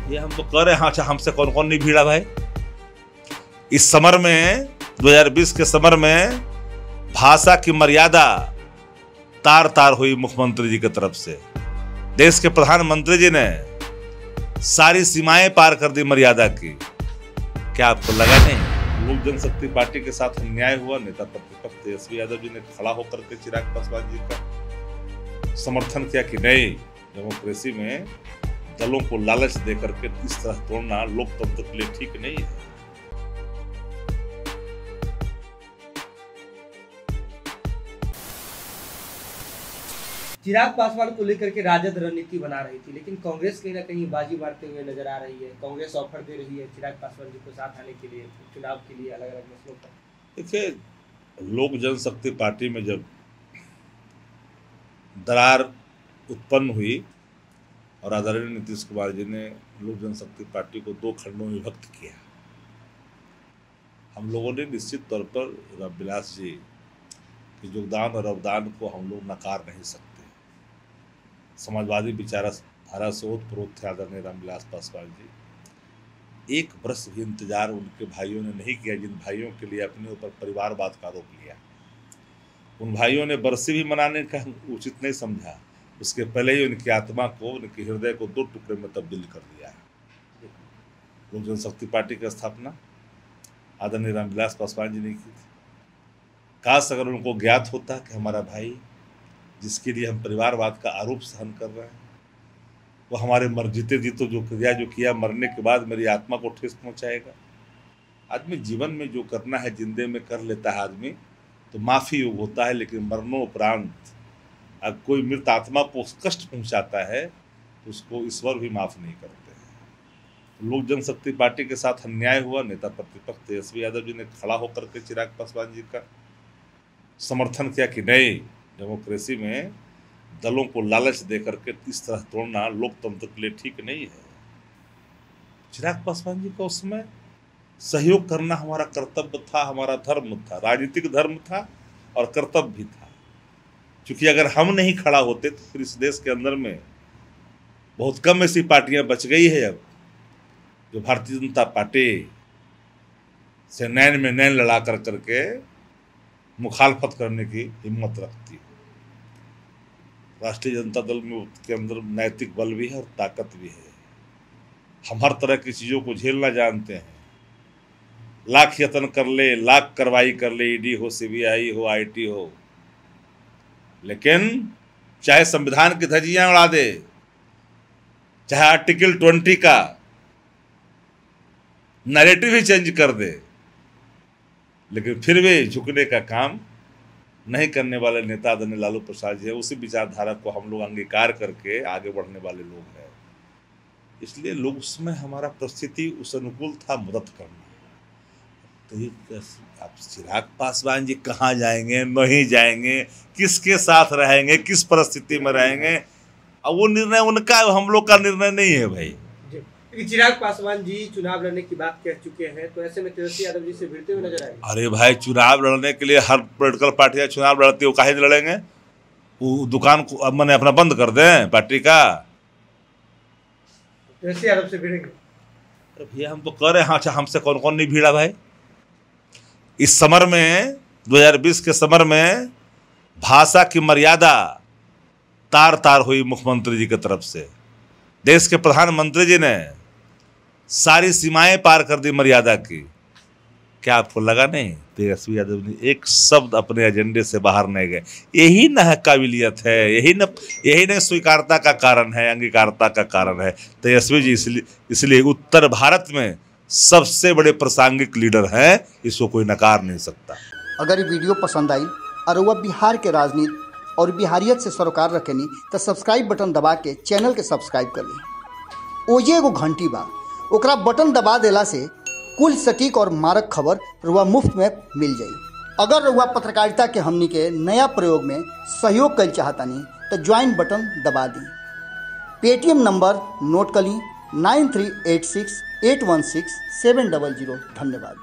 ये हम तो कह रहे हैं। हाँ, अच्छा, हमसे कौन कौन नहीं भिड़ा भाई? इस समर में 2020 के समर में भाषा की मर्यादा तार तार हुई मुख्यमंत्री जी की तरफ से। देश के प्रधानमंत्री जी ने सारी सीमाएं पार कर दी मर्यादा की। क्या आपको लगा नहीं? लोक जनशक्ति पार्टी के साथ अन्याय हुआ। नेता प्रतिपक्ष तेजस्वी यादव जी ने खड़ा होकर के चिराग पासवान जी का समर्थन किया कि नहीं, डेमोक्रेसी में दलों को लालच देकर के इस तरह तोड़ना लोकतंत्र के लिए ठीक नहीं है। चिराग पासवान को लेकर के राजद रणनीति बना रही थी, लेकिन कांग्रेस कहीं ना कहीं बाजी मारते हुए नजर आ रही है। कांग्रेस ऑफर दे रही है चिराग पासवान जी को साथ आने के लिए, चुनाव के लिए, अलग अलग मसलों पर। देखिए, लोक जनशक्ति पार्टी में जब दरार उत्पन्न हुई और आदरणीय नीतीश कुमार जी ने लोक जनशक्ति पार्टी को 2 खंडों में विभक्त किया, हम लोगों ने निश्चित तौर पर रामविलास जी के योगदान और अवदान को हम लोग नकार नहीं सकते। समाजवादी विचारधारा से ओतप्रोत थे आदरणीय रामविलास पासवान जी। 1 वर्ष भी इंतजार उनके भाइयों ने नहीं किया, जिन भाइयों के लिए अपने ऊपर परिवारवाद का आरोप लिया। उन भाइयों ने बरसी भी मनाने का उचित नहीं समझा, उसके पहले ही उनकी आत्मा को, उनके हृदय को 2 टुकड़े में तब्दील कर दिया है। लोक जनशक्ति पार्टी की स्थापना आदरणीय रामविलास पासवान जी ने की थी। काश अगर उनको ज्ञात होता कि हमारा भाई, जिसके लिए हम परिवारवाद का आरोप सहन कर रहे हैं, वो हमारे मर जीते जी तो जो किया मरने के बाद मेरी आत्मा को ठेस पहुंचाएगा। आदमी जीवन में जो करना है जिंदे में कर लेता है आदमी, तो माफ़ी योग होता है, लेकिन मरणोपरांत अगर कोई मृत आत्मा को कष्ट पहुंचाता है तो उसको ईश्वर भी माफ़ नहीं करते हैं। लोक जनशक्ति पार्टी के साथ अन्याय हुआ। नेता प्रतिपक्ष तेजस्वी यादव जी ने खड़ा होकर के चिराग पासवान जी का समर्थन किया कि नहीं, डेमोक्रेसी में दलों को लालच देकर के इस तरह तोड़ना लोकतंत्र के लिए ठीक नहीं है। चिराग पासवान जी का उसमें सहयोग करना हमारा कर्तव्य था, हमारा धर्म था, राजनीतिक धर्म था और कर्तव्य भी था। क्योंकि अगर हम नहीं खड़ा होते तो फिर इस देश के अंदर में बहुत कम ऐसी पार्टियां बच गई है अब जो भारतीय जनता पार्टी से नैन में नैन लड़ा कर करके मुखालफत करने की हिम्मत रखती है। राष्ट्रीय जनता दल में के अंदर नैतिक बल भी है और ताकत भी है। हम हर तरह की चीज़ों को झेलना जानते हैं। लाख यत्न कर ले, लाख कार्रवाई कर ले, ईडी हो, सीबीआई हो, आईटी हो, लेकिन चाहे संविधान की धज्जियां उड़ा दे, चाहे आर्टिकल 20 का नैरेटिव ही चेंज कर दे, लेकिन फिर भी झुकने का काम नहीं करने वाले नेता आदरणीय लालू प्रसाद जी है। उसी विचारधारा को हम लोग अंगीकार करके आगे बढ़ने वाले लोग हैं। इसलिए लोग उसमें हमारा परिस्थिति उस अनुकूल था मदद करना। तो अब चिराग पासवान जी कहाँ जाएंगे, नहीं जाएंगे, किसके साथ रहेंगे, किस परिस्थिति में रहेंगे, अब वो निर्णय उनका, हम लोग का निर्णय नहीं है भाई। चिराग पासवान जी चुनाव लड़ने की बात कह चुके हैं, तो ऐसे में तेजस्वी यादव जी से भिड़ते हुए नजर आएंगे। अरे भाई, चुनाव लड़ने के लिए हर पॉलिटिकल पार्टियां चुनाव लड़ती है, वो काहे लड़ेंगे? वो दुकान को मैंने अपना बंद कर दें पार्टी का। तेजस्वी यादव से भिड़ेंगे? अरे भैया, हम तो कह रहे हैं। हाँ, अच्छा, हमसे कौन कौन नहीं भिड़ा भाई? इस समर में 2020 के समर में भाषा की मर्यादा तार तार हुई मुख्यमंत्री जी की तरफ से। देश के प्रधानमंत्री जी ने सारी सीमाएं पार कर दी मर्यादा की। क्या आपको लगा नहीं? तेजस्वी यादव ने एक शब्द अपने एजेंडे से बाहर नहीं गए। यही न है काबिलियत है, यही न स्वीकारता का कारण है, अंगीकारता का कारण है। तेजस्वी जी इसलिए उत्तर भारत में सबसे बड़े प्रासंगिक लीडर हैं, इसको कोई नकार नहीं सकता। अगर ये वीडियो पसंद आई और वह बिहार के राजनीति और बिहारियत से सरोकार रखेनी तो सब्सक्राइब बटन दबा के चैनल के सब्सक्राइब कर ली। ओजे एगो घंटी बा, ओकरा बटन दबा देला से कुल सटीक और मारक खबर रुआ मुफ्त में मिल जाई। अगर रुआ पत्रकारिता के हमनी के नया प्रयोग में सहयोग कर चाहतानी तो ज्वाइन बटन दबा दी। पेटीएम नंबर नोट कर ली 9386816700। धन्यवाद।